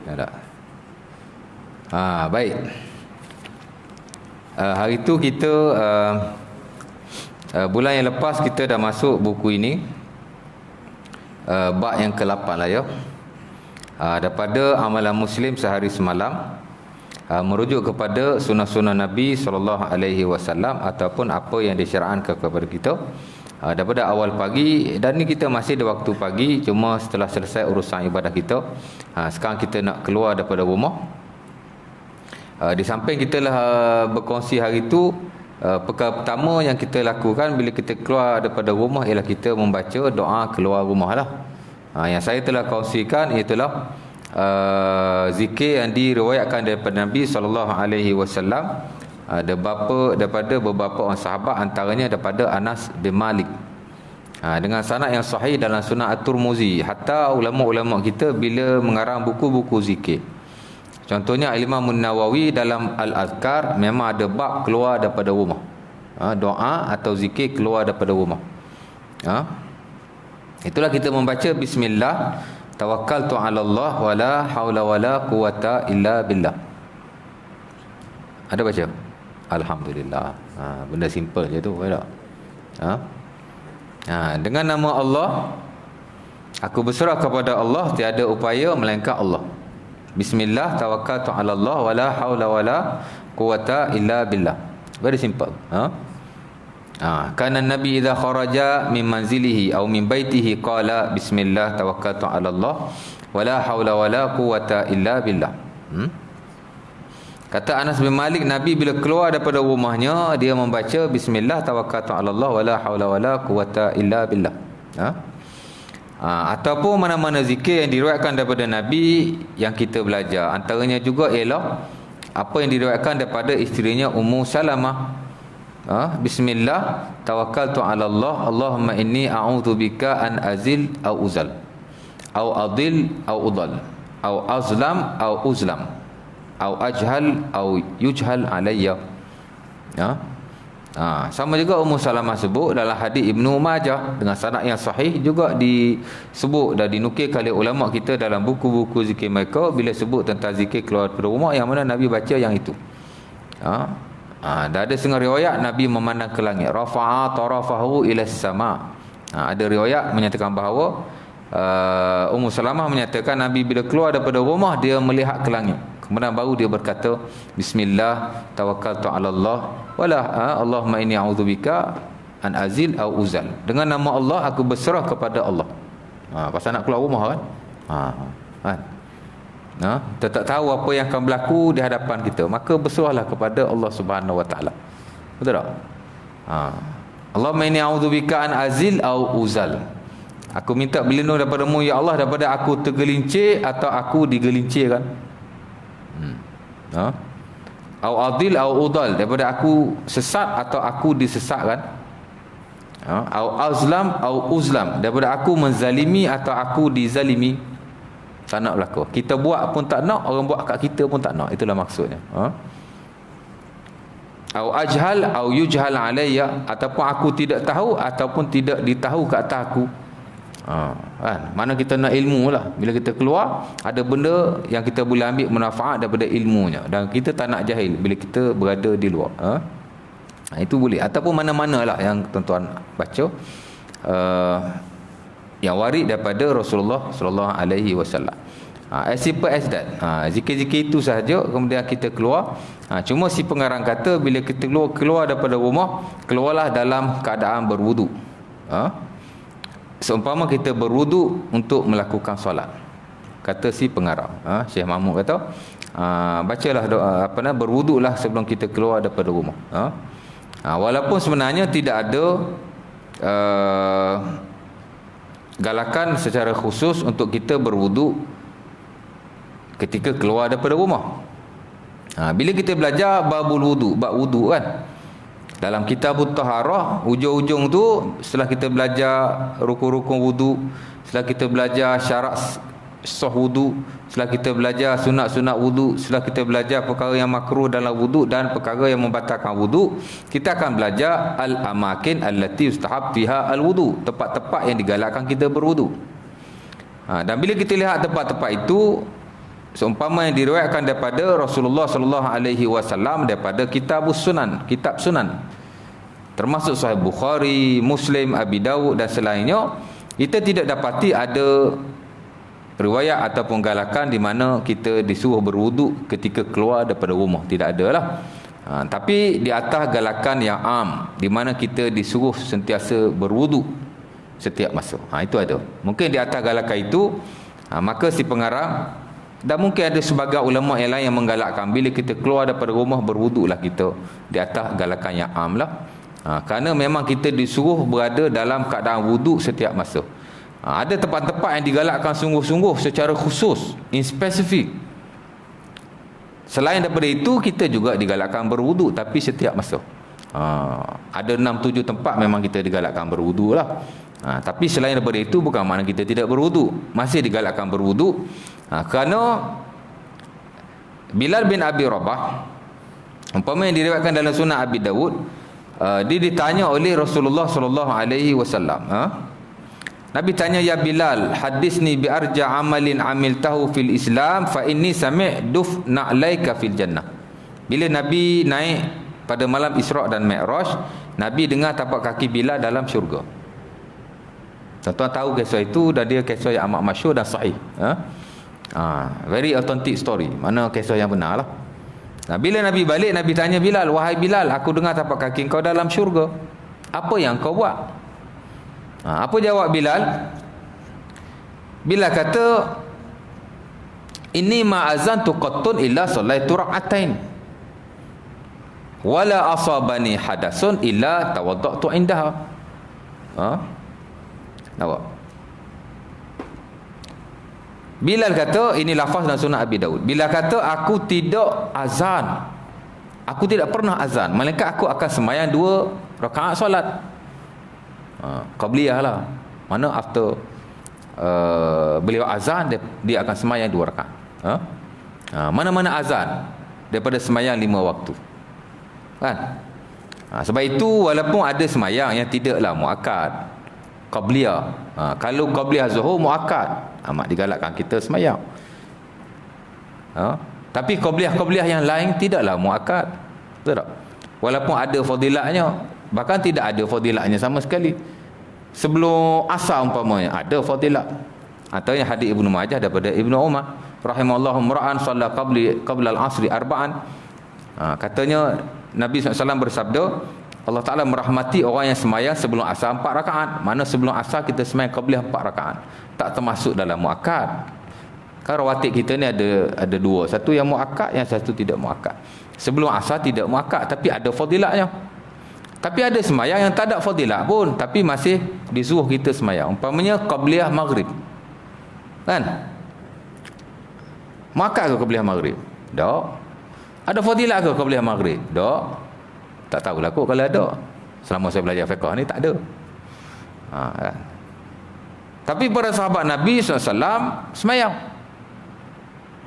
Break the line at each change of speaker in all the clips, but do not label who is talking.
Ya tak? Baik. Hari tu kita bulan yang lepas kita dah masuk buku ini, bab yang ke-8 lah ya. Daripada amalan Muslim sehari semalam, merujuk kepada sunnah-sunnah Nabi SAW ataupun apa yang disyara'kan kepada kita daripada awal pagi. Dan ni kita masih ada waktu pagi, cuma setelah selesai urusan ibadah kita, sekarang kita nak keluar daripada rumah. Di samping kita lah berkongsi hari tu, perkara pertama yang kita lakukan bila kita keluar daripada rumah ialah kita membaca doa keluar rumah lah. Yang saya telah kongsikan ialah zikir yang diriwayatkan daripada Nabi SAW, daripada beberapa orang sahabat, antaranya daripada Anas bin Malik, dengan sanad yang sahih dalam Sunan At-Tirmizi. Hatta ulama-ulama kita bila mengarang buku-buku zikir, contohnya Imam Nawawi dalam Al-Azkar, memang ada bab keluar daripada rumah, doa atau zikir keluar daripada rumah. Itulah kita membaca bismillah tawakkaltu 'ala Allah wala haula wala quwata illa billah. Ada baca? Alhamdulillah. Benda simple je tu, tak? Dengan nama Allah, aku berserah kepada Allah, tiada upaya melainkan Allah. Bismillah tawakkaltu 'ala Allah wala haula wala quwata illa billah. Very simple. Kana Nabi idza kharaja min manzilihi aw min baitihi qala bismillah tawakkaltu 'ala Allah wala haula wala quwata illa billah. Kata Anas bin Malik, Nabi bila keluar daripada rumahnya, dia membaca bismillah tawakkaltu 'ala Allah wala haula wala quwata illa billah. Ataupun mana-mana zikir yang diriwayatkan daripada Nabi yang kita belajar. Antaranya juga ialah apa yang diriwayatkan daripada isterinya Ummu Salamah. Bismillah tawakkaltu 'ala Allah Allahumma inni a'udzubika an azil au uzal au adil au udal au azlam au uzlam au ajhal au yujhal alayya. Sama juga Ummu Salamah sebut dalam hadis Ibnu Majah dengan sanad yang sahih, juga disebut dan dinukilkan oleh ulama kita dalam buku-buku zikir mereka bila sebut tentang zikir keluar dari rumah, yang mana Nabi baca yang itu. Dan ada setengah riwayat Nabi memandang ke langit, rafa'a tarafahu ila sama. Ada riwayat menyatakan bahawa Ummu Salamah menyatakan Nabi bila keluar daripada rumah, dia melihat ke langit, kemudian baru dia berkata bismillah tawakkaltu 'ala Allah wala Allahumma inni a'udzubika an azil au uzal. Dengan nama Allah aku berserah kepada Allah. Pasal nak keluar rumah kan. Kita tak tahu apa yang akan berlaku di hadapan kita, maka berserahlah kepada Allah Subhanahu Wa Taala. Betul tak? Allahumma inni a'udzubika an azil au uzal. Aku minta berlindung daripada-Mu ya Allah daripada aku tergelincir atau aku digelincirkan. Au adil au udal, daripada aku sesat atau aku disesatkan. Au azlam au uzlam, daripada aku menzalimi atau aku dizalimi. Tak nak berlaku. Kita buat pun tak nak, orang buat kat kita pun tak nak. Itulah maksudnya. Au ajhal au yujhal alayya, ataupun aku tidak tahu ataupun tidak ditahu kat atas aku. Mana kita nak ilmu lah. Bila kita keluar, ada benda yang kita boleh ambil manfaat daripada ilmunya, dan kita tak nak jahil bila kita berada di luar. Itu boleh. Ataupun mana-mana lah yang tuan-tuan baca, yang warid daripada Rasulullah SAW. As simple as that. Zikir-zikir itu sahaja, kemudian kita keluar. Cuma si pengarang kata bila kita keluar daripada rumah, keluarlah dalam keadaan berwudu. Seumpama kita berwudu untuk melakukan solat, kata si pengarang. Syekh Mahmud kata, bacalah doa, berwudulah sebelum kita keluar daripada rumah. Walaupun sebenarnya tidak ada galakan secara khusus untuk kita berwudu ketika keluar daripada rumah. Bila kita belajar babul wudu, bab wudu kan, dalam kitabut taharah, ujung-ujung tu setelah kita belajar rukun-rukun wudu, setelah kita belajar syarat sah wudu, setelah kita belajar sunat-sunat wudu, setelah kita belajar perkara yang makruh dalam wudu dan perkara yang membatalkan wudu, kita akan belajar al-amakin allati yustahab fiha al-wudu, tempat-tempat yang digalakkan kita berwudu. Dan bila kita lihat tempat-tempat itu, seumpama yang diriwayatkan daripada Rasulullah sallallahu alaihi wasallam daripada kitab sunan, termasuk Sahih Bukhari, Muslim, Abi Dawud dan selainnya, kita tidak dapati ada riwayat ataupun galakan di mana kita disuruh berwuduk ketika keluar daripada rumah. Tidak ada lah. Tapi di atas galakan yang am, di mana kita disuruh sentiasa berwuduk setiap masa. Itu ada. Mungkin di atas galakan itu, maka si pengarang, dan mungkin ada sebagai ulama yang lain yang menggalakkan bila kita keluar daripada rumah berwuduklah kita di atas galakan yang am lah. Kerana memang kita disuruh berada dalam keadaan wuduk setiap masa. Ada tempat-tempat yang digalakkan sungguh-sungguh secara khusus, in spesifik. Selain daripada itu, kita juga digalakkan berwuduk, tapi setiap masa. Ada 6-7 tempat memang kita digalakkan berwuduk lah. Tapi selain daripada itu, bukan makna kita tidak berwuduk. Masih digalakkan berwuduk. Kerana Bilal bin Abi Rabah, umpama yang diriwayatkan dalam Sunan Abi Dawud, dia ditanya oleh Rasulullah sallallahu alaihi wasallam. Nabi tanya, ya Bilal, hadisni bi arja amalin amiltahu fil Islam fa inni sami' duf na'laika fil jannah. Bila Nabi naik pada malam Isra' dan Mi'raj, Nabi dengar tapak kaki Bilal dalam syurga. Tuan-tuan tahu kisah itu, dan dia kisah yang amat masyhur dan sahih. Very authentic story. Mana kisah yang benar lah. Bila Nabi balik, Nabi tanya Bilal, wahai Bilal, aku dengar tapak kaki kau dalam syurga. Apa yang kau buat? Apa jawab Bilal? Bilal kata, inni ma'azantu qattun illa sallaitu rak'atain wala asabani hadasun illa tawaddatu indaha. Nampak? Bilal kata, ini lafaz dalam Sunan Abi Daud. Bilal kata, aku tidak azan. Aku tidak pernah azan, melainkan aku akan sembahyang 2 rakaat solat. Qabliyah lah. Mana after beliau azan, dia akan sembahyang 2 rakaat. Mana-mana azan daripada sembahyang 5 waktu. Kan? Sebab itu walaupun ada sembahyang yang tidaklah muakkad, qabliyah. Kalau qabliyah zuhur muakkad, amat digalakkan kita sembahyang. Tapi qabliyah yang lain tidaklah muakkad. Betul tak? Walaupun ada fadilatnya, bahkan tidak ada fadilatnya sama sekali. Sebelum asar umpamanya ada fadilat. Atau yang hadis Ibnu Majah daripada Ibnu Umar, rahimallahu mra'an shalla qabla al-'asri arba'an. Katanya Nabi SAW bersabda, Allah Ta'ala merahmati orang yang sembahyang sebelum asar 4 rakaat. Mana sebelum asar kita sembahyang qabliyah 4 rakaat. Tak termasuk dalam muakkad. Kan rawatib kita ni ada 2. Satu yang muakkad, yang satu tidak muakkad. Sebelum asar tidak muakkad, tapi ada fadilatnya. Tapi ada sembahyang yang tak ada fadilat pun, tapi masih disuruh kita sembahyang. Umpamanya qabliyah maghrib. Kan? Muakkad ke qabliyah maghrib? Tak. Ada fadilat ke qabliyah maghrib? Tak. Tak tahulah kot kalau ada. Selama saya belajar fiqh ni tak ada. Kan? Tapi para sahabat Nabi SAW sembahyang.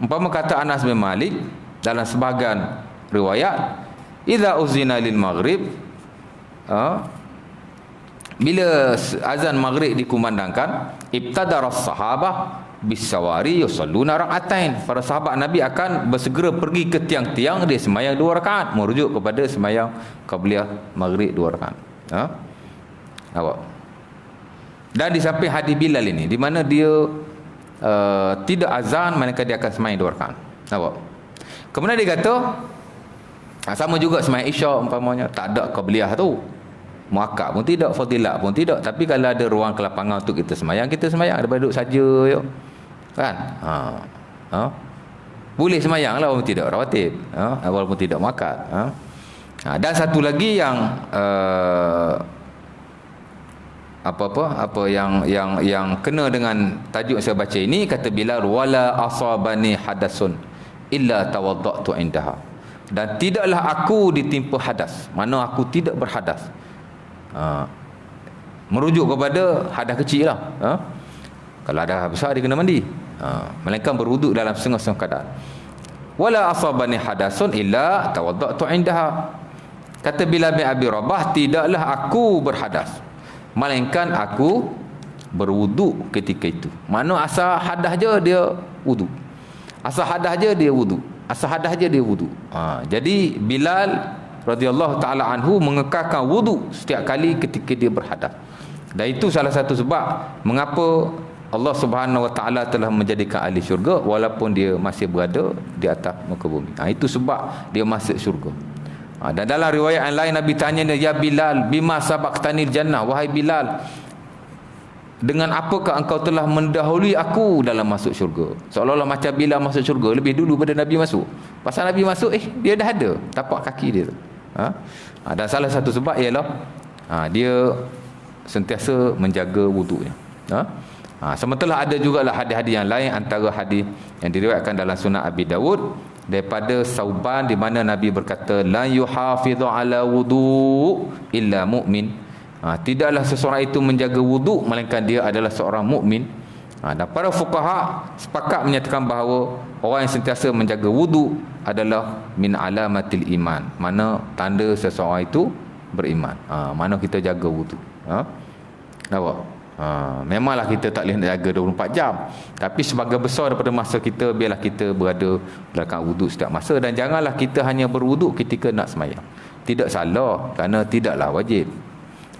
Umpama kata Anas bin Malik dalam sebahagian riwayat, idza uzina lil maghrib, bila azan maghrib dikumandangkan, ibtadara sahabah bisawari yusalluna rak'atain. Para sahabat Nabi akan bersegera pergi ke tiang-tiang, dia sembahyang 2 rakaat, merujuk kepada sembahyang qabliyah maghrib 2 rakaat. Nampak? Dan di samping hadis Bilal ini, di mana dia tidak azan, melainkan dia akan sembahyang 2 rakaat. Nampak? Kemudian dia kata, sama juga sembahyang Isya umpamanya, tak ada qabliyah tu, muakkad pun tidak, fadilat pun tidak. Tapi kalau ada ruang kelapangan untuk kita sembahyang, kita sembahyang daripada duduk saja yuk. Kan? Boleh sembahyang lah walaupun tidak rawatib, walaupun tidak muakkad. Dan satu lagi yang yang kena dengan tajuk yang saya baca ini, kata Bilal, wala asabani hadasun illa tawaddatu indaha. Dan tidaklah aku ditimpa hadas, mana aku tidak berhadas. Merujuk kepada hadas kecil lah. Kalau ada besar dia kena mandi. Melainkan berwuduk dalam setengah-setengah keadaan. Wala asabani hadasun illa tawaddatu indaha. Kata Bilal bin Abi Rabah, tidaklah aku berhadas, melainkan aku berwuduk ketika itu. Mana asal hadas je dia wuduk. Asal hadas je dia wudu. Asal hadas je dia wudu. Jadi Bilal radhiyallahu taala anhu mengekalkan wudu setiap kali ketika dia berhadas. Dan itu salah satu sebab mengapa Allah Subhanahu wa taala telah menjadikan ahli syurga walaupun dia masih berada di atas muka bumi. Itu sebab dia masuk syurga. Dan dalam riwayat yang lain Nabi tanya dia, ya Bilal, bima sabaqtanil jannah, wahai Bilal, dengan apakah engkau telah mendahului aku dalam masuk syurga? Seolah-olah macam Bilal masuk syurga lebih dulu pada Nabi masuk. Pasal Nabi masuk, dia dah ada tapak kaki dia tu. Dan salah satu sebab ialah dia sentiasa menjaga wudunya. Sementara ada jugalah hadis-hadis yang lain, antara hadis yang diriwayatkan dalam Sunan Abi Dawud daripada Sauban, di mana Nabi berkata, la yuhafidhu ala wudu illa mu'min. Tidaklah seseorang itu menjaga wuduk melainkan dia adalah seorang mukmin. Dan para fuqaha sepakat menyatakan bahawa orang yang sentiasa menjaga wuduk adalah min alamatil iman, mana tanda seseorang itu beriman. Mana kita jaga wuduk. Nampak? Memanglah kita tak boleh nak jaga 24 jam, tapi sebagai besar daripada masa kita, biarlah kita berada belakang wuduk setiap masa. Dan janganlah kita hanya berwuduk ketika nak sembahyang. Tidak salah, kerana tidaklah wajib.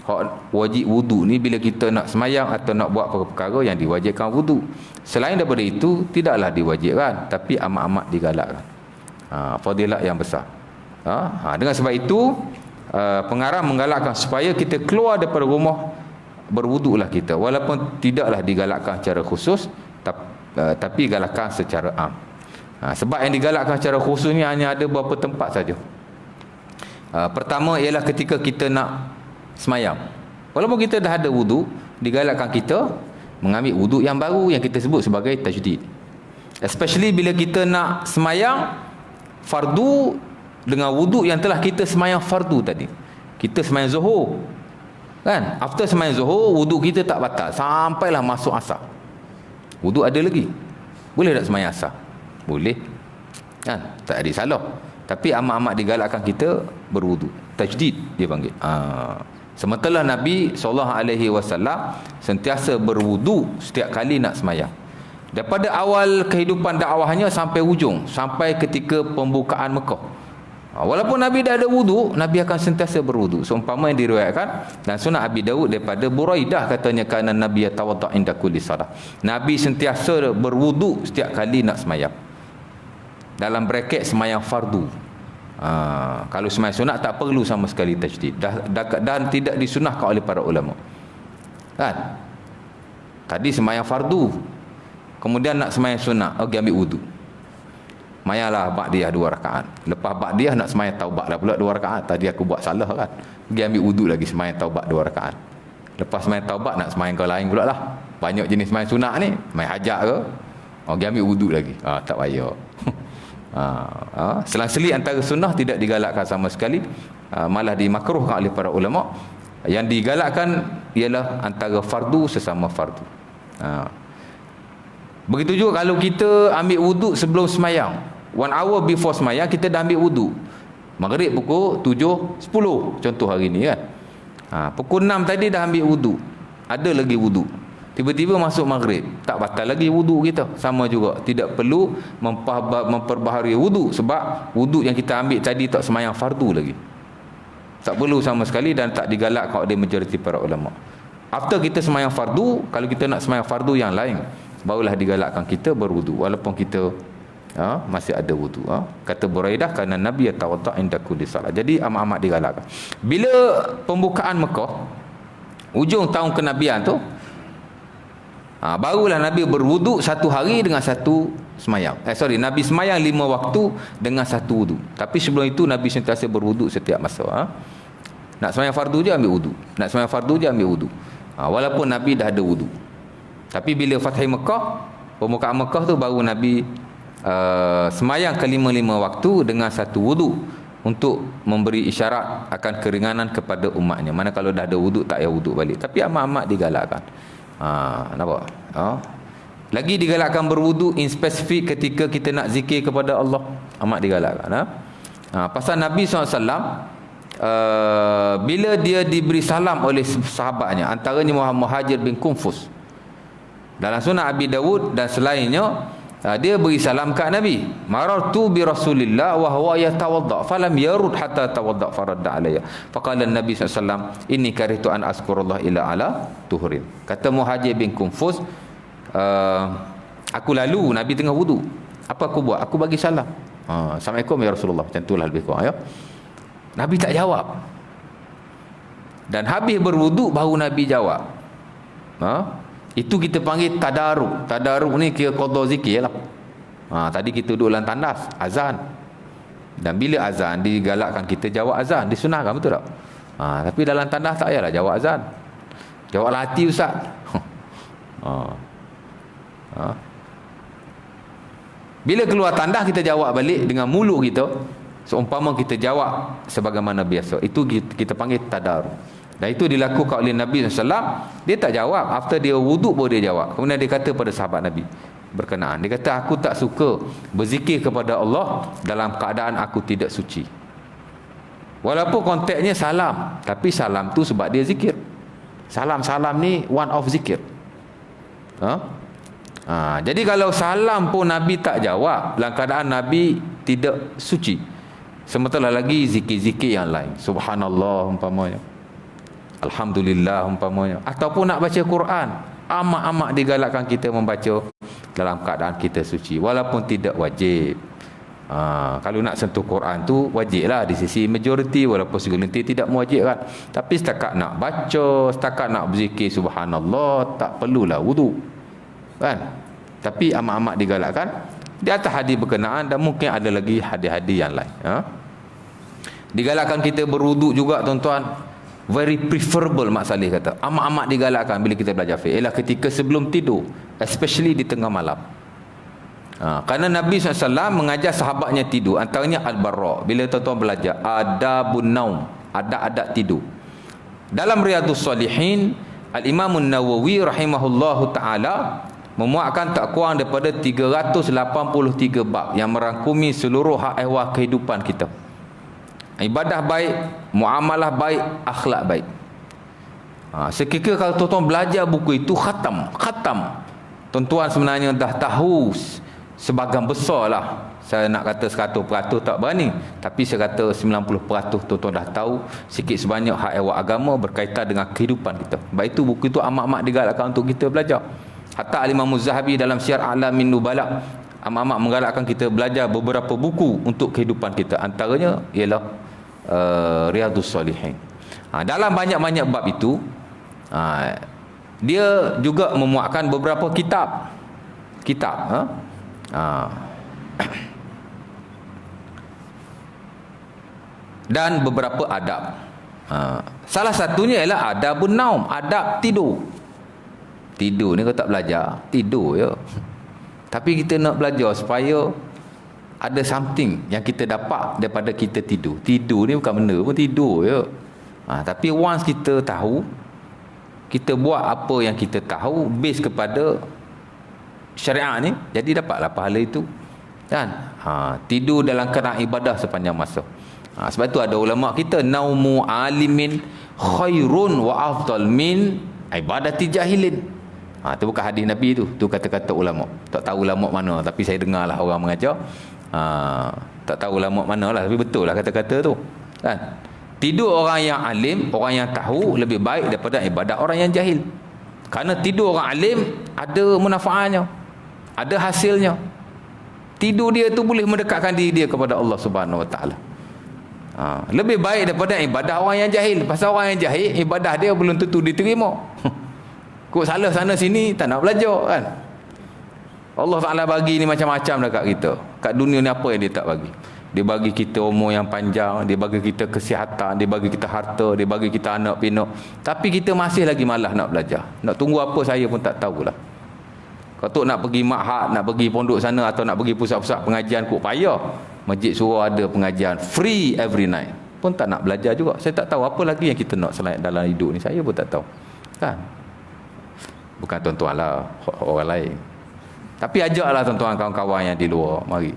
Hak wajib wudu ni bila kita nak semayang atau nak buat perkara yang diwajibkan wudu. Selain daripada itu tidaklah diwajibkan, tapi amat-amat digalakkan. Fadilat yang besar. Dengan sebab itu pengarang menggalakkan supaya kita keluar daripada rumah berwuduklah kita, walaupun tidaklah digalakkan secara khusus, tapi galakkan secara am. Sebab yang digalakkan secara khusus ni hanya ada beberapa tempat saja. Pertama ialah ketika kita nak semayang. Walaupun kita dah ada wuduk, digalakkan kita mengambil wuduk yang baru yang kita sebut sebagai tajdid. Especially bila kita nak semayang fardu dengan wuduk yang telah kita semayang fardu tadi. Kita semayang zuhur, kan? After semayang zuhur, wuduk kita tak batal sampailah masuk asar. Wuduk ada lagi. Boleh tak semayang asar? Boleh, kan? Tak ada salah. Tapi amat-amat digalakkan kita berwuduk. Tajdid dia panggil. Sementara Nabi SAW sentiasa berwudu setiap kali nak semayang. Daripada awal kehidupan dakwahnya sampai hujung, sampai ketika pembukaan Mekah. Walaupun Nabi dah ada wudu, Nabi akan sentiasa berwudu. Seumpama yang diriwayatkan dan Sunan Abi Dawud daripada Buraidah, katanya kana Nabi yatawadda inda kulli salah. Nabi sentiasa berwudu setiap kali nak semayang. Dalam braket semayang fardu. Kalau semayang sunat tak perlu sama sekali tajdid, dan tidak disunahkan oleh para ulama, kan? Tadi semayang fardu, kemudian nak semayang sunat, ambil wudu, mayalah ba'diyah 2 rakaat. Lepas ba'diyah nak semayang taubat lah pula 2 rakaat. Tadi aku buat salah, kan? Pergi ambil wudu lagi, semayang taubat 2 rakaat. Lepas semayang taubat nak semayang kau lain pula lah. Banyak jenis semayang sunat ni, semayang hajat ke, pergi ambil wudu lagi. Tak payah. Selang-seling antara sunnah tidak digalakkan sama sekali, malah dimakruhkan oleh para ulama. Yang digalakkan ialah antara fardu sesama fardu. Begitu juga kalau kita ambil wuduk sebelum semayang, 1 hour before semayang kita dah ambil wuduk. Maghrib pukul 7.10 contoh hari ni, kan? Pukul 6 tadi dah ambil wuduk, ada lagi wuduk, tiba-tiba masuk maghrib, tak batal lagi wuduk kita. Sama juga, tidak perlu memperbaharui wuduk, sebab wuduk yang kita ambil tadi tak semayang fardu lagi. Tak perlu sama sekali dan tak digalakkan oleh majoriti para ulama. After kita semayang fardu, kalau kita nak semayang fardu yang lain, barulah digalakkan kita berwuduk walaupun kita masih ada wuduk. Kata Buraidah, kerana Nabi yatawadda inda kulli salat. Jadi amat-amat digalakkan. Bila pembukaan Mekah, ujung tahun kenabian tu, barulah Nabi berwuduk 1 hari dengan 1 semayang. Nabi semayang 5 waktu dengan 1 wuduk. Tapi sebelum itu Nabi sentiasa berwuduk setiap masa. Nak semayang fardu je ambil wuduk, nak semayang fardu je ambil wuduk, walaupun Nabi dah ada wuduk. Tapi bila Fathai Mekah, pembukaan Mekah tu, baru Nabi semayang ke 5 waktu dengan 1 wuduk, untuk memberi isyarat akan keringanan kepada umatnya. Mana kalau dah ada wuduk, tak payah wuduk balik. Tapi amat-amat digalakkan. Nampak? Lagi digalakkan berwudu in spesifik ketika kita nak zikir kepada Allah, amat digalakkan. Pasal Nabi SAW, bila dia diberi salam oleh sahabatnya, antaranya Muhajir bin Qunfus, dalam Sunan Abi Dawud dan selainnya, dia beri salam kat Nabi. Marartu bi Rasulillah wa huwa yatawadda falam yarud hatta tawadda faradda alayya. Faqala Nabi SAW, inni karihtu an azkurullah ila ala tuhurin. Kata Muhajir bin Qunfus, aku lalu Nabi tengah wudu. Apa aku buat? Aku bagi salam. Assalamualaikum ya Rasulullah. Macam itulah lebih kurang, ya. Nabi tak jawab. Dan habis berwudu baru Nabi jawab. Itu kita panggil tadaruk. Tadaruk ni kira qada zikir lah. Tadi kita duduk dalam tandas azan. Dan bila azan digalakkan kita jawab azan, disunahkan, betul tak? Tapi dalam tandas tak payahlah jawab azan. Jawab hati ustaz. Bila keluar tandas kita jawab balik dengan mulut kita, seumpama kita jawab sebagaimana biasa. Itu kita panggil tadaruk. Dan itu dilakukan oleh Nabi SAW. Dia tak jawab. After dia wuduk baru dia jawab. Kemudian dia kata pada sahabat Nabi berkenaan. Dia kata, aku tak suka berzikir kepada Allah dalam keadaan aku tidak suci. Walaupun konteksnya salam. Tapi salam tu sebab dia zikir. Salam-salam ni one of zikir. Jadi kalau salam pun Nabi tak jawab dalam keadaan Nabi tidak suci. Sementara lagi zikir-zikir yang lain. Subhanallah umpamanya. Alhamdulillah umpamanya, ataupun nak baca Quran, amat-amat digalakkan kita membaca dalam keadaan kita suci, walaupun tidak wajib. Kalau nak sentuh Quran tu wajiblah di sisi majoriti, walaupun segelintir tidak mewajibkan. Tapi setakat nak baca, setakat nak berzikir subhanallah, tak perlulah wudu, kan? Tapi amat-amat digalakkan di atas hadis berkenaan, dan mungkin ada lagi hadis-hadis yang lain. Digalakkan kita berwuduk juga, tuan-tuan. Very preferable Mak Saleh kata. Amat-amat digalakkan bila kita belajar fiqh ialah ketika sebelum tidur, especially di tengah malam. Kerana Nabi SAW mengajar sahabatnya tidur, antaranya Al-Barra. Bila tuan-tuan belajar adabun naum, adab-adab tidur. Dalam Riyadhus Salihin, Al-Imam An-Nawawi rahimahullahu ta'ala memuatkan tak kurang daripada 383 bab yang merangkumi seluruh hak ehwal kehidupan kita. Ibadah baik, muamalah baik, akhlak baik. Sekiranya kalau tuan-tuan belajar buku itu khatam, tuan-tuan sebenarnya dah tahu sebahagian besar lah. Saya nak kata 100% tak berani, tapi saya kata 90% tuan-tuan dah tahu sikit sebanyak hak ehwal agama berkaitan dengan kehidupan kita. Sebab itu buku itu amat-amat digalakkan untuk kita belajar. Hatta Al-Imam Az-Zahabi dalam Syiar A'lamin Nubala amat-amat menggalakkan kita belajar beberapa buku untuk kehidupan kita. Antaranya ialah Riyadhus Salihin. Dalam banyak-banyak bab itu, dia juga memuatkan beberapa kitab. Dan beberapa adab. Salah satunya ialah adabun naum, adab tidur. Tidur ni kalau tak belajar, tidur je. Tapi kita nak belajar supaya ada something yang kita dapat daripada kita tidur. Tidur ni bukan benda pun, tidur je. Tapi once kita tahu, kita buat apa yang kita tahu base kepada syariat ni, jadi dapatlah pahala itu. Kan? Tidur dalam keadaan ibadah sepanjang masa. Sebab itu ada ulama kita, naumu alimin khairun wa afdal min ibadati jahilin. Itu bukan hadis Nabi tu kata-kata ulama. Tak tahu ulama mana, tapi saya dengar lah orang mengajar. Tak tahu ulama mana lah, tapi betul lah kata-kata tu, kan? Tidur orang yang alim, orang yang tahu lebih baik daripada ibadat orang yang jahil. Kerana tidur orang alim ada manfaatnya, ada hasilnya. Tidur dia tu boleh mendekatkan diri dia kepada Allah Subhanahu Wa Taala. Lebih baik daripada ibadah orang yang jahil. Pasal orang yang jahil, ibadah dia belum tentu diterima. Kok salah sana sini, tak nak belajar, kan? Allah Ta'ala bagi ni macam-macam dekat kita. Kat dunia ni apa yang dia tak bagi? Dia bagi kita umur yang panjang, dia bagi kita kesihatan, dia bagi kita harta, dia bagi kita anak pinak. Tapi kita masih lagi malas nak belajar. Nak tunggu apa saya pun tak tahulah. Kalau tu nak pergi ma'had, nak pergi pondok sana, atau nak pergi pusat-pusat pengajian, kok payah. Masjid Surah ada pengajian free every night, pun tak nak belajar juga. Saya tak tahu apa lagi yang kita nak selain dalam hidup ni. Saya pun tak tahu, kan? Bukan tuan-tuan lah, orang lain. Tapi ajaklah tuan-tuan kawan-kawan yang di luar, mari.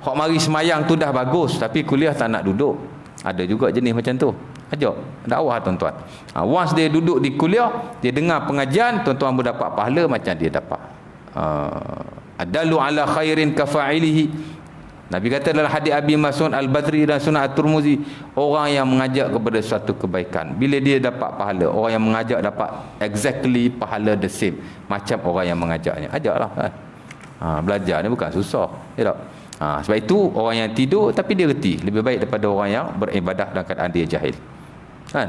Hak mari semayang tu dah bagus, tapi kuliah tak nak duduk. Ada juga jenis macam tu. Ajak dakwah tuan-tuan. Once dia duduk di kuliah, dia dengar pengajian, tuan-tuan pun dapat pahala macam dia dapat. Adallu ala khairin kafa'ilihi. Nabi kata dalam hadis Abi Mas'ud Al-Badri dan Sunan At-Tirmizi, orang yang mengajak kepada suatu kebaikan, bila dia dapat pahala, orang yang mengajak dapat exactly pahala the same macam orang yang mengajaknya. Ajaklah kan. Belajar ni bukan susah, ya tak? Sebab itu orang yang tidur tapi dia reti lebih baik daripada orang yang beribadah dalam keadaan dia jahil. Kan?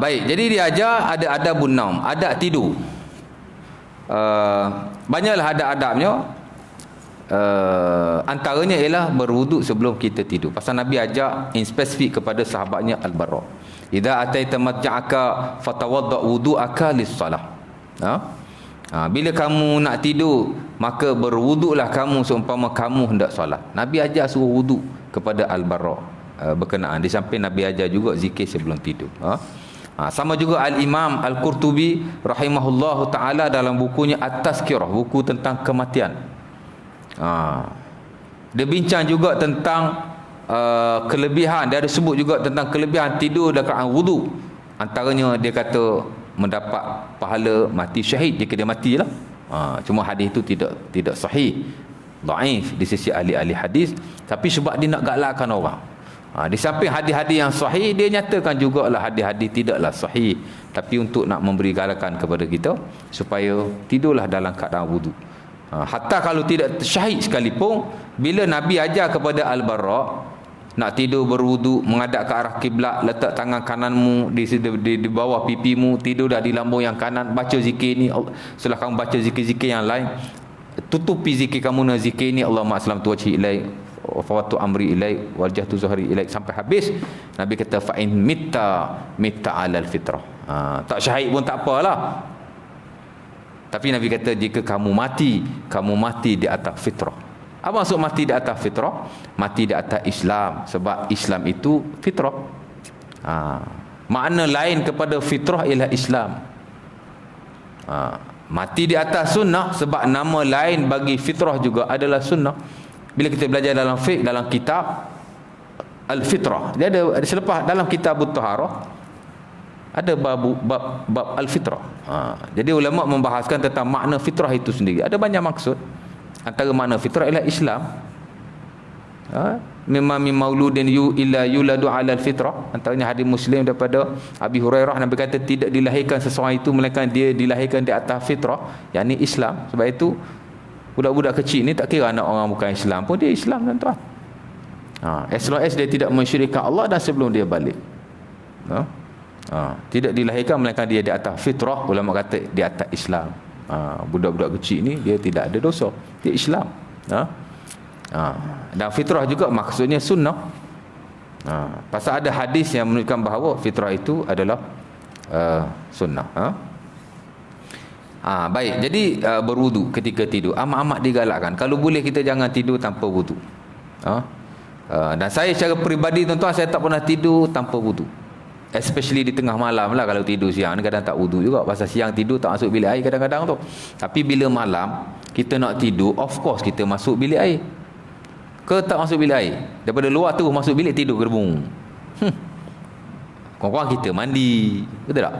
Baik, jadi dia ajar ada adabun naum, adab tidur. Banyaklah adab-adabnya. Antaranya ialah berwuduk sebelum kita tidur. Pasal Nabi ajak in spesifik kepada sahabatnya Al-Bara, idza ataita matja'aka fatawadda wudu'aka lis-salah. Bila kamu nak tidur, maka berwuduklah kamu seumpama kamu hendak solat. Nabi ajar suruh wuduk kepada Al-Bara berkenaan. Di samping Nabi ajar juga zikir sebelum tidur. Sama juga Al-Imam Al-Qurtubi rahimahullahu ta'ala dalam bukunya At-Tazkirah, buku tentang kematian. Dia bincang juga tentang kelebihan. Dia ada sebut juga tentang kelebihan tidur dekat wudu. Antaranya dia kata mendapat pahala mati syahid jika dia matilah. Cuma hadis itu tidak sahih, dhaif di sisi ahli-ahli hadis, tapi sebab dia nak galakkan orang. Di samping hadis-hadis yang sahih, dia nyatakan jugalah hadis-hadis tidaklah sahih, tapi untuk nak memberi galakan kepada kita supaya tidurlah dalam keadaan wudu. Hatta kalau tidak syahid sekalipun, bila Nabi ajar kepada Al-Bara nak tidur berwudu, menghadap ke arah kiblat, letak tangan kananmu di bawah pipimu, tidur dah di lambung yang kanan, baca zikir ni. Setelah kamu baca zikir-zikir yang lain, tutupi zikir kamu dengan zikir ni, Allahumma aslamtu wajhi ilaik wa fawattu amri ilaik wajjahtu zuhri ilaik, sampai habis. Nabi kata fa in mitta alal fitrah. Tak syahid pun tak apalah, tapi Nabi kata jika kamu mati di atas fitrah. Apa maksud mati di atas fitrah? Mati di atas Islam, sebab Islam itu fitrah. Makna lain kepada fitrah ialah Islam. Mati di atas sunnah, sebab nama lain bagi fitrah juga adalah sunnah. Bila kita belajar dalam fiqh, dalam kitab Al-Fitrah, dia ada selepas dalam kitab At-Taharah ada bab Al-Fitrah. Jadi ulama membahaskan tentang makna fitrah itu sendiri. Ada banyak maksud. Antara makna fitrah ialah Islam. Mimma min mauludin illa yuladu ala al-fitrah. Antaranya hadis Muslim daripada Abi Hurairah, Nabi kata tidak dilahirkan seseorang itu melainkan dia dilahirkan di atas fitrah, yakni Islam. Sebab itu budak-budak kecil ni tak kira anak orang bukan Islam pun dia Islam, tuan-tuan. As long as dia tidak mensyirikkan Allah dan sebelum dia balik. Tidak dilahirkan melainkan dia di atas fitrah. Ulama kata di atas Islam. Budak-budak kecil ni dia tidak ada dosa, dia Islam. Dan fitrah juga maksudnya sunnah. Pasal ada hadis yang menunjukkan bahawa fitrah itu adalah sunnah. Baik, jadi berwudu ketika tidur amat-amat digalakkan. Kalau boleh kita jangan tidur tanpa wudu. Dan saya secara peribadi, tuan-tuan, saya tak pernah tidur tanpa wudu. Especially di tengah malam lah. Kalau tidur siang ni kadang tak wudu juga, pasal siang tidur tak masuk bilik air kadang-kadang tu. Tapi bila malam kita nak tidur, of course kita masuk bilik air. Ke tak masuk bilik air? Daripada luar tu masuk bilik tidur gerbung. Kurang-kurang kita mandi, betul tak?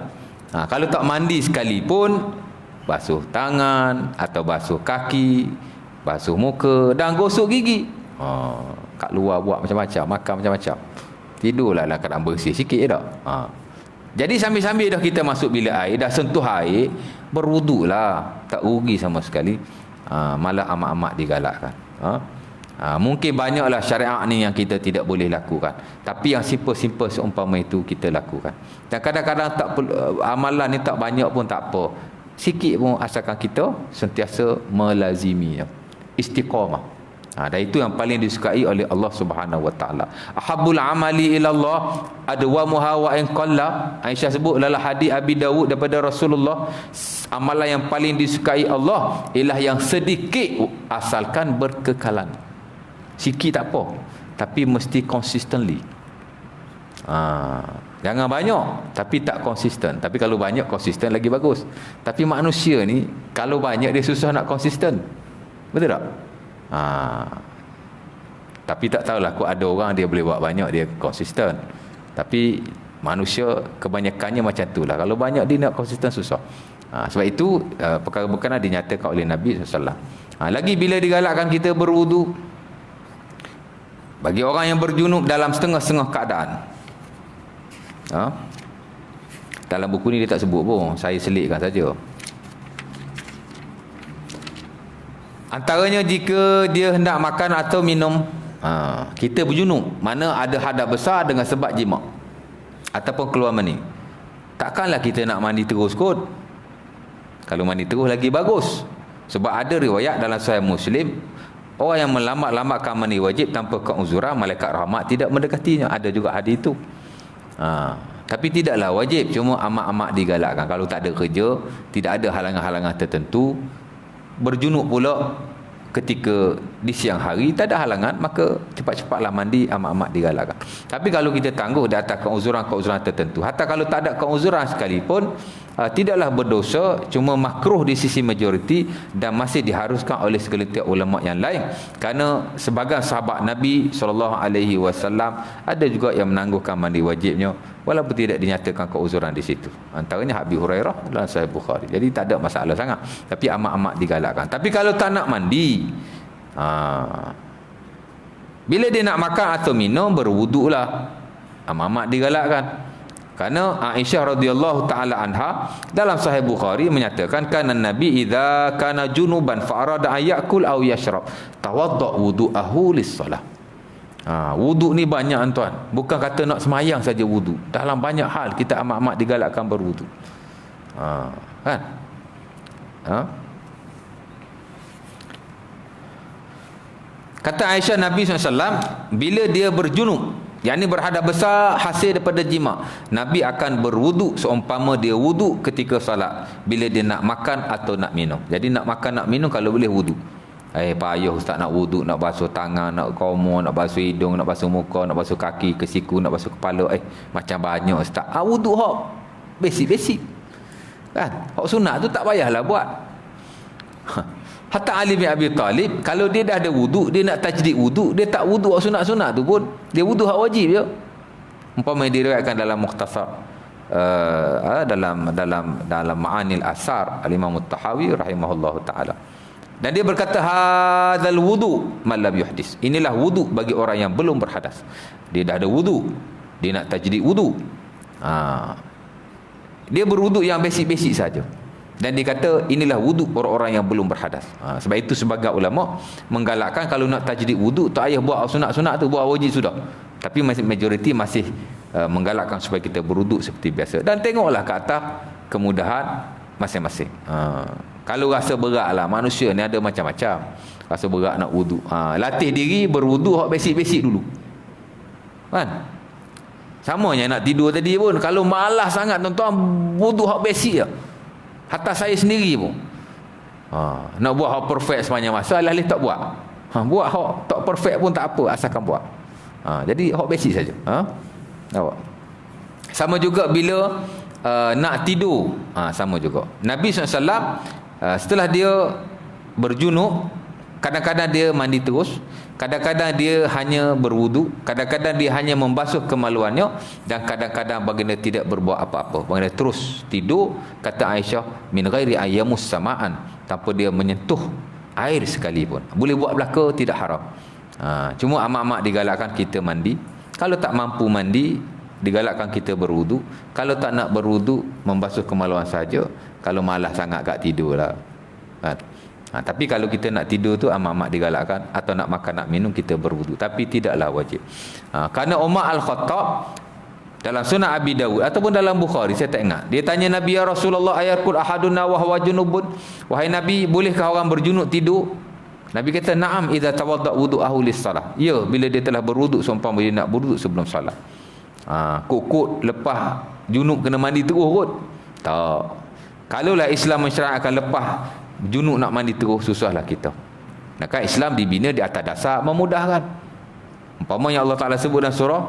Kalau tak mandi sekalipun, basuh tangan atau basuh kaki, basuh muka dan gosok gigi. Kat luar buat macam-macam, makan macam-macam, tidurlah dalam keadaan bersih sikit je tak? Jadi sambil-sambil dah kita masuk bilik air, dah sentuh air, berwuduklah, tak rugi sama sekali. Malah amat-amat digalakkan. Mungkin banyaklah syariat ni yang kita tidak boleh lakukan, tapi yang simple-simple seumpama itu kita lakukan. Dan kadang-kadang tak amalan ni tak banyak pun tak apa, sikit pun asalkan kita sentiasa melazimi istiqamah. Dan itu yang paling disukai oleh Allah Subhanahu wa taala. Ahabbul amali ila Allah adwamuha wa in qalla. Aisyah sebut dalam hadis Abi Dawud daripada Rasulullah, amalan yang paling disukai Allah ialah yang sedikit asalkan berkekalan. Sikit tak apa, tapi mesti consistently. Jangan banyak tapi tak konsisten. Tapi kalau banyak konsisten lagi bagus. Tapi manusia ni kalau banyak dia susah nak konsisten. Betul tak? Tapi tak tahulah, kok ada orang dia boleh buat banyak dia konsisten. Tapi manusia kebanyakannya macam tu lah. Kalau banyak dia nak konsisten susah. Sebab itu perkara berkenaan dinyatakan oleh Nabi SAW. Lagi bila digalakkan kita berwudu bagi orang yang berjunub dalam setengah-setengah keadaan. Dalam buku ni dia tak sebut pun, saya selitkan saja. Antaranya jika dia hendak makan atau minum, kita berjunub, mana ada hadas besar dengan sebab jima ataupun keluar mani, takkanlah kita nak mandi terus kot. Kalau mandi terus lagi bagus, sebab ada riwayat dalam Sahih Muslim, orang yang melambat-lambatkan mandi wajib tanpa keuzuran, malaikat rahmat tidak mendekatinya. Ada juga hadis itu. Tapi tidaklah wajib, cuma amat-amat digalakkan. Kalau tak ada kerja, tidak ada halangan-halangan tertentu, berjunub pula ketika di siang hari tak ada halangan, maka cepat-cepatlah mandi, amat-amat digalakkan. Tapi kalau kita tangguh di atas keuzuran-keuzuran tertentu, hatta kalau tak ada keuzuran sekalipun, tidaklah berdosa, cuma makruh di sisi majoriti dan masih diharuskan oleh segelintir ulama yang lain, kerana sebagian sahabat Nabi SAW ada juga yang menangguhkan mandi wajibnya walaupun tidak dinyatakan keuzuran di situ. Antaranya Abi Hurairah dalam Sahih Bukhari. Jadi tak ada masalah sangat, tapi amat-amat digalakkan. Tapi kalau tak nak mandi, bila dia nak makan atau minum, berwuduklah, amat-amat digalakkan. Kerana Aisyah radhiyallahu taala anha dalam Sahih Bukhari menyatakan, kana Nabi idza kana junuban fa arada ayakul aw yashrab tawadda wudu'ahu lis-salah. Wuduk ni banyak tuan, bukan kata nak semayang saja wuduk. Dalam banyak hal kita amat-amat digalakkan berwuduk. Kan? Kata Aisyah, Nabi SAW bila dia berjunub, yakni berhadas besar hasil daripada jima, Nabi akan berwuduk seumpama dia wuduk ketika salat, bila dia nak makan atau nak minum. Jadi nak makan nak minum kalau boleh wuduk. Payah ustaz nak wuduk, nak basuh tangan, nak komo, nak basuh hidung, nak basuh muka, nak basuh kaki ke siku, nak basuh kepala, macam banyak ustaz. Wuduk hok basic-basic. Kan? Hok sunat tu tak payahlah buat. Hatta Ali bin Abi Talib, kalau dia dah ada wuduk, dia nak tajdid wuduk, dia tak wuduk hok sunat-sunat tu pun, dia wuduk hok wajib je. Umpamanya diriwayatkan dalam Mukhtasar dalam Ma'anil Asar Al-Imam At-Tahawi rahimahullahu taala. Dan dia berkata, hadzal wudu man lam yuhdis. Inilah wudu bagi orang yang belum berhadas. Dia dah ada wudu, dia nak tajdid wudu. Dia berwudu yang basic-basic saja. Dan dia kata inilah wudu orang-orang yang belum berhadas. Sebab itu sebagai ulama menggalakkan kalau nak tajdid wudu, tak payah buat sunat-sunat tu, buat wajib sudah. Tapi majoriti masih menggalakkan supaya kita berwudu seperti biasa. Dan tengoklah ke atas kemudahan masing-masing. Kalau rasa berat lah, manusia ni ada macam-macam. Rasa berat nak wudu, latih diri berwudu hak basic-basic dulu. Kan? Samanya nak tidur tadi pun, kalau malas sangat tuan-tuan, wudu hak basic je. Hatta saya sendiri pun nak buat hak perfect sepanjang masa, alih-alih tak buat. Buat hak tak perfect pun tak apa, asalkan buat. Jadi hak basic saja. Sama juga bila nak tidur, sama juga. Nabi SAW setelah dia berjunub, kadang-kadang dia mandi terus, kadang-kadang dia hanya berwudu, kadang-kadang dia hanya membasuh kemaluannya, dan kadang-kadang baginda tidak berbuat apa-apa. Baginda terus tidur, kata Aisyah, min ghairi ayyamus samaan, tanpa dia menyentuh air sekalipun. Boleh buat belaka, tidak haram. Cuma amat-amat digalakkan kita mandi. Kalau tak mampu mandi, digalakkan kita berwudu. Kalau tak nak berwudu, membasuh kemaluan saja. Kalau malas sangat kat tidur lah. Tapi kalau kita nak tidur tu amat-amat digalakkan, atau nak makan nak minum kita berwudu, tapi tidaklah wajib. Kerana Umar Al-Khattab dalam Sunan Abi Dawud ataupun dalam Bukhari, saya tak ingat, dia tanya Nabi, ya Rasulullah, ayakul ahaduna wa huwa junubun, wahai Nabi, bolehkah orang berjunub tidur? Nabi kata, na'am idza tawadda wudu'ahu lis-salah. Ya, bila dia telah berwuduk seumpama dia nak berwuduk sebelum salat. Kok lepas junub kena mandi terus kot? Tak. Kalaulah Islam mensyariatkan lepas junub nak mandi terus, susahlah kita. Maka Islam dibina di atas dasar memudahkan. Umpamanya Allah Ta'ala sebut dalam surah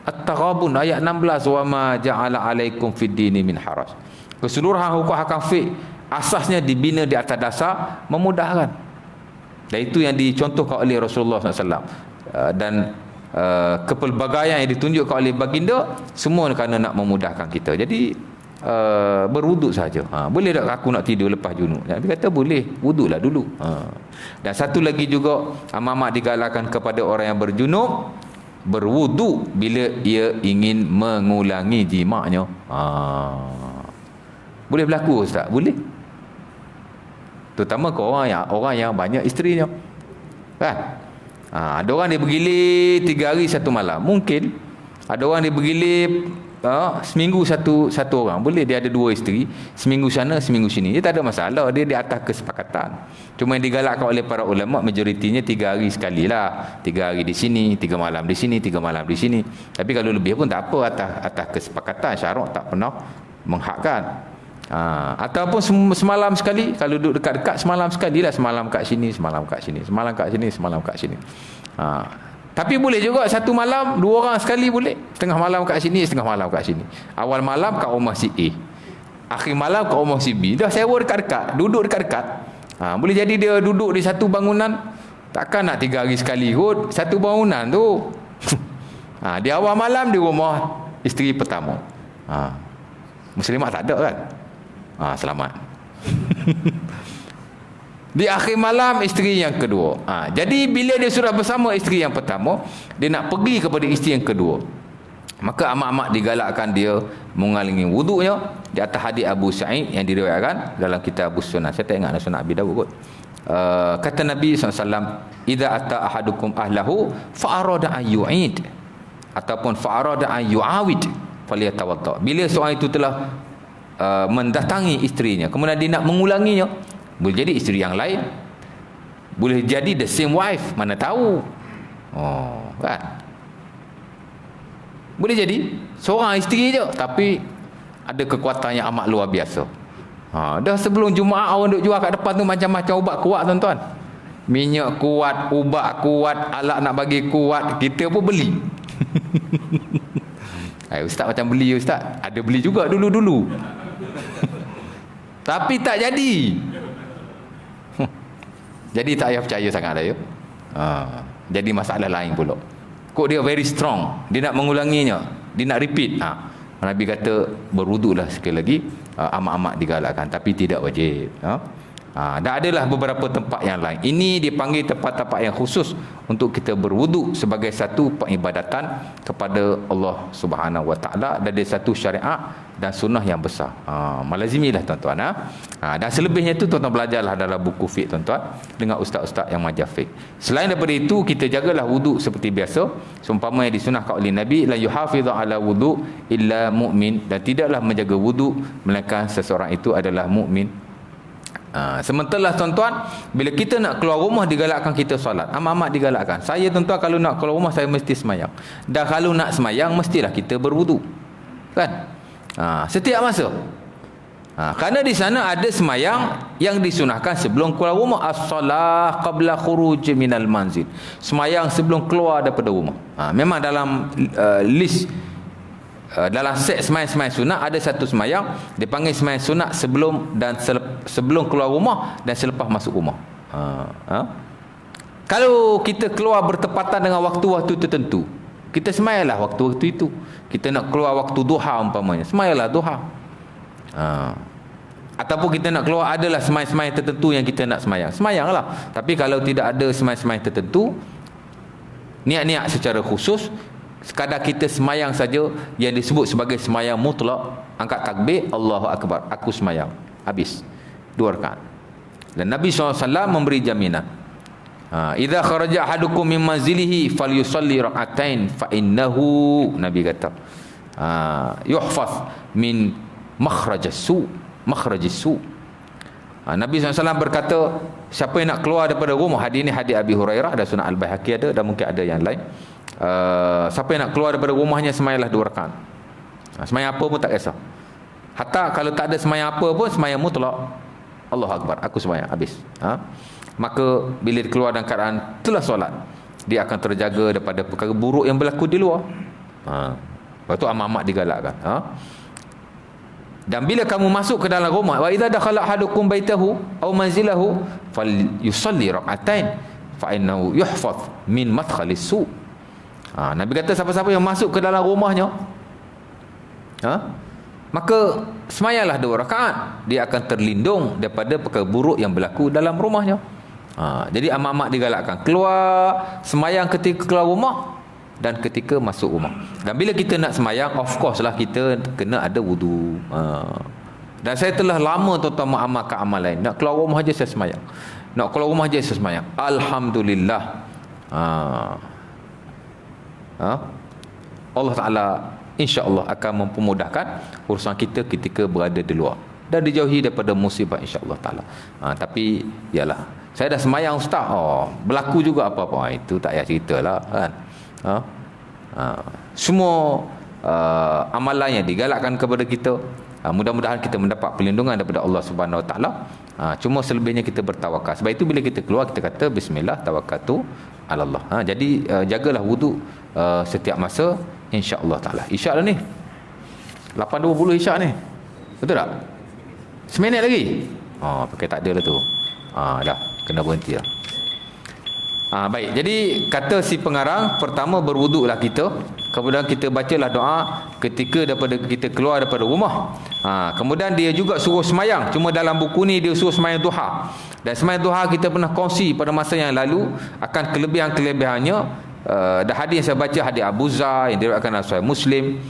At-Taghabun ayat 16, wa ma ja'ala alaikum fid dini min haraj. Keseluruhan hukum hakam fiqh asasnya dibina di atas dasar memudahkan. Dan itu yang dicontohkan oleh Rasulullah SAW. Dan kepelbagaian yang ditunjukkan oleh baginda semua kerana nak memudahkan kita. Jadi berwuduk saja. Boleh tak aku nak tidur lepas junub? Nabi kata boleh, wuduklah dulu. Dan satu lagi juga, amat digalakkan kepada orang yang berjunub berwuduk bila ia ingin mengulangi jimaknya. Boleh berlaku Ustaz? Boleh. Terutama ke orang yang banyak isterinya. Kan? Ada orang dia bergilir 3 hari 1 malam. Mungkin ada orang dia bergilir seminggu satu orang. Boleh dia ada 2 isteri, seminggu sana seminggu sini, dia tak ada masalah, dia di atas kesepakatan. Cuma yang digalakkan oleh para ulama majoritinya 3 hari sekali lah, 3 hari di sini, 3 malam di sini, 3 malam di sini. Tapi kalau lebih pun tak apa, atas kesepakatan. Syarak tak pernah menghakkan. Ataupun semalam sekali, kalau duduk dekat-dekat semalam sekali lah, semalam kat sini, semalam kat sini, semalam kat sini, semalam kat sini. Tapi boleh juga satu malam 2 orang sekali boleh. Setengah malam kat sini, setengah malam kat sini. Awal malam kat rumah si A, akhir malam kat rumah si B. Dah sewa dekat-dekat, duduk dekat-dekat. Boleh jadi dia duduk di satu bangunan. Takkan nak 3 hari sekali kot satu bangunan tu. Di awal malam di rumah isteri pertama. Muslimat tak ada kan? Selamat. Di akhir malam isteri yang kedua. Jadi bila dia sudah bersama isteri yang pertama, dia nak pergi kepada isteri yang kedua, maka amat-amat digalakkan dia mengulangi wuduknya di atas hadis Abu Sa'id yang diriwayatkan dalam kitab Abu Sunan. Saya tak ingat Sunan Abi Dawud kot. Kata Nabi SAW, idza ata ahadukum ahlahu fa arada an yu'id ataupun fa arada an yu'awid falyatawadda. Bila seorang itu telah mendatangi isterinya, kemudian dia nak mengulanginya, boleh jadi isteri yang lain, boleh jadi the same wife, mana tahu. Kan? Boleh jadi seorang isteri je tapi ada kekuatan yang amat luar biasa. Dah sebelum Jumaat orang duk jual kat depan tu macam-macam ubat kuat tuan-tuan. Minyak kuat, ubat kuat, alat nak bagi kuat, kita pun beli. Ustaz macam beli Ustaz. Ada beli juga dulu-dulu. Tapi tak jadi. Jadi tak payah percaya sangat dah ya. Jadi masalah lain pula. Kok dia very strong, dia nak mengulanginya, dia nak repeat. Nabi kata berwuduklah sekali lagi, amat-amat digalakkan tapi tidak wajib. Dan adalah beberapa tempat yang lain. Ini dipanggil tempat-tempat yang khusus untuk kita berwuduk sebagai satu peribadatan kepada Allah Subhanahu Wa Taala, dan dia satu syariat dan sunnah yang besar. Melazimilah tuan-tuan. Dan selebihnya itu tuan-tuan belajarlah dalam buku fiqh tuan-tuan dengan ustaz-ustaz yang mengajar fiqh. Selain daripada itu, kita jagalah wuduk seperti biasa, seumpama yang disunahkan oleh Nabi, la yuhafizu ala wuduk illa mu'min, dan tidaklah menjaga wuduk melainkan seseorang itu adalah mukmin. Sementara tuan-tuan, bila kita nak keluar rumah digalakkan kita solat. Amat-amat digalakkan. Saya tuan-tuan kalau nak keluar rumah saya mesti semayang. Dan kalau nak semayang mestilah kita berwuduk. Kan? Setiap masa. Kerana di sana ada semayang yang disunahkan sebelum keluar rumah. As-salah qabla khuruj minal manzil. Semayang sebelum keluar daripada rumah. Memang dalam list dalam set semayang-semayang sunat ada satu semayang dipanggil semayang sunat sebelum dan sebelum keluar rumah dan selepas masuk rumah. Kalau kita keluar bertepatan dengan waktu-waktu tertentu, kita semayanglah waktu-waktu itu. Kita nak keluar waktu duha umpamanya, semayanglah duha. Ataupun kita nak keluar, adalah semayang-semayang tertentu yang kita nak semayang, semayanglah. Tapi kalau tidak ada semayang-semayang tertentu, niat-niat secara khusus, sekadar kita semayang saja yang disebut sebagai semayang mutlak, angkat takbir, Allahu Akbar, aku semayang, habis 2 rakaat. Dan Nabi SAW memberi jaminan, idza kharaja ahadukum min manzilihi falyusalli rak'atain fa innahu, Nabi kata, yuhfaz min makhrajis su. Nabi SAW berkata, siapa yang nak keluar daripada rumah, hadis ini hadis Abi Hurairah dan Sunan Al-Baihaqi ada, dan mungkin ada yang lain. Siapa yang nak keluar daripada rumahnya semayanglah 2 rakaat. Semayang apa pun tak kisah. Hatta kalau tak ada semayang apa pun, semayang mutlak, Allahu Akbar, aku semayang, habis. Maka bila dia keluar dalam keadaan telah solat, dia akan terjaga daripada perkara buruk yang berlaku di luar. Lepas tu amat-amat digalakkan. Dan bila kamu masuk ke dalam rumah, wa idza dakhala ahadukum baitahu aw manzilahu falyusalli rak'atain fa innahu yuhfaz min madkhalis su. Nabi kata siapa-siapa yang masuk ke dalam rumahnya, maka semayanglah 2 rakaat, dia akan terlindung daripada perkara buruk yang berlaku dalam rumahnya. Jadi amak-amak digalakkan keluar semayang ketika keluar rumah dan ketika masuk rumah. Dan bila kita nak semayang, of course lah kita kena ada wudu. Dan saya telah lama tuan-tuan mengamalkan amal lain. Nak keluar rumah aja saya semayang, nak keluar rumah aja saya semayang. Alhamdulillah, Allah Ta'ala insya-Allah akan mempermudahkan urusan kita ketika berada di luar dan dijauhi daripada musibah insya-Allah Ta'ala. Tapi yalah, saya dah semayang ustaz, berlaku juga apa-apa, itu tak payah ceritalah kan. Semua amalan yang digalakkan kepada kita, mudah-mudahan kita mendapat perlindungan daripada Allah Subhanahu Wa Ta'ala. Cuma selebihnya kita bertawakal. Sebab itu bila kita keluar kita kata bismillah tawakkaltu ala Allah. Jadi jagalah wuduk setiap masa insya-Allah Ta'ala. Isyak dah ni 8.20 isyak ni, betul tak? Seminit lagi? Pakai tak ada lah tu. Dah kena berhenti lah. Baik, jadi kata si pengarang, pertama berwuduklah kita, kemudian kita bacalah doa ketika daripada kita keluar daripada rumah. Kemudian dia juga suruh semayang, cuma dalam buku ni dia suruh semayang duha. Dan semayang duha kita pernah kongsi pada masa yang lalu akan kelebihan-kelebihannya. Dah hadis yang saya baca, hadis Abu Zar yang diriwayatkan oleh Sahih Muslim,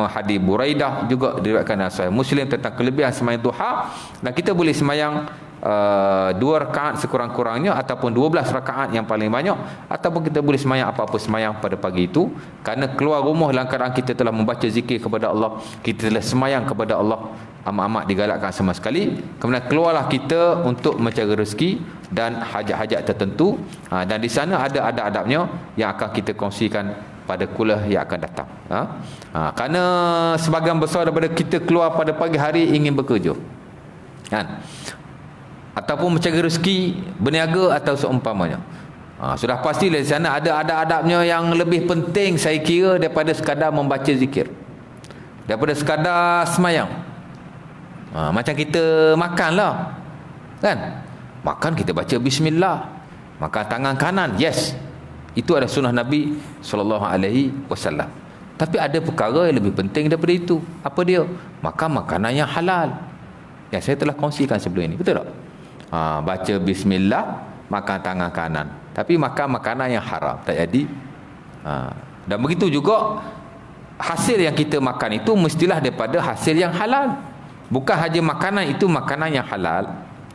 hadis Buraidah juga diriwayatkan oleh Sahih Muslim tentang kelebihan semayang duha. Dan kita boleh semayang 2 rakaat sekurang-kurangnya ataupun 12 rakaat yang paling banyak, ataupun kita boleh semayang apa-apa semayang pada pagi itu, kerana keluar rumah dalam keadaan kita telah membaca zikir kepada Allah, kita telah semayang kepada Allah, amat-amat digalakkan sama sekali. Kemudian keluarlah kita untuk mencari rezeki dan hajat-hajat tertentu, dan di sana ada adab-adabnya yang akan kita kongsikan pada kuliah yang akan datang. Kerana sebahagian besar daripada kita keluar pada pagi hari ingin bekerja, kan, ataupun mencari rezeki, berniaga atau seumpamanya. Sudah pastilah di sana ada adab-adabnya yang lebih penting saya kira daripada sekadar membaca zikir, daripada sekadar semayang. Macam kita makan lah, kan, makan kita baca bismillah, makan tangan kanan, yes, itu adalah sunnah Nabi SAW. Tapi ada perkara yang lebih penting daripada itu. Apa dia? Makan makanan yang halal, yang saya telah kongsikan sebelum ini, betul tak? Baca bismillah, makan tangan kanan, tapi makan makanan yang haram tak jadi. Dan begitu juga hasil yang kita makan itu mestilah daripada hasil yang halal. Bukan saja makanan itu makanan yang halal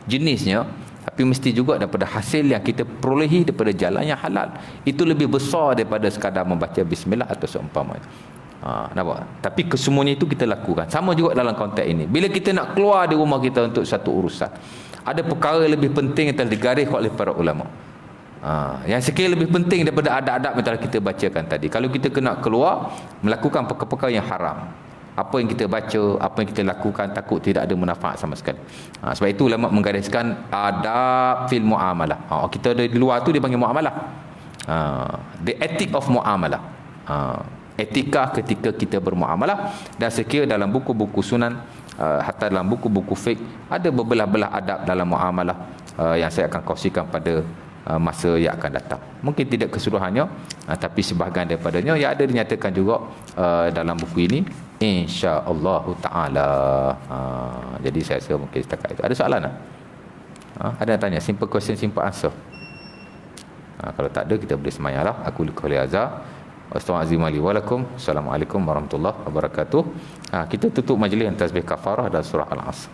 jenisnya, tapi mesti juga daripada hasil yang kita perolehi daripada jalan yang halal. Itu lebih besar daripada sekadar membaca bismillah atau seumpamanya. Nampak? Tapi kesemuanya itu kita lakukan. Sama juga dalam konteks ini. Bila kita nak keluar di rumah kita untuk satu urusan, ada perkara yang lebih penting yang telah digaris oleh para ulama. Yang sekiranya lebih penting daripada adab-adab yang telah kita bacakan tadi. Kalau kita kena keluar melakukan perkara-perkara yang haram, apa yang kita baca, apa yang kita lakukan, takut tidak ada manfaat sama sekali. Sebab itu ulama menggariskan adab fil muamalah. Kita ada di luar tu dia panggil muamalah. The ethic of muamalah. Etika ketika kita bermuamalah. Dan sekiranya dalam buku-buku sunan, hatta dalam buku-buku fiqh, ada berbelah-belah adab dalam muamalah yang saya akan kongsikan pada masa yang akan datang. Mungkin tidak keseluruhannya, tapi sebahagian daripadanya yang ada dinyatakan juga dalam buku ini, insya-Allah taala. Jadi saya rasa mungkin setakat itu. Ada soalan tak? Ada yang tanya, simple question simple answer. Kalau tak ada, kita boleh semayanglah. Aku liqauli azza. Assalamualaikum warahmatullahi wabarakatuh. Kita tutup majlis tasbih kafarah dan surah Al-Asr.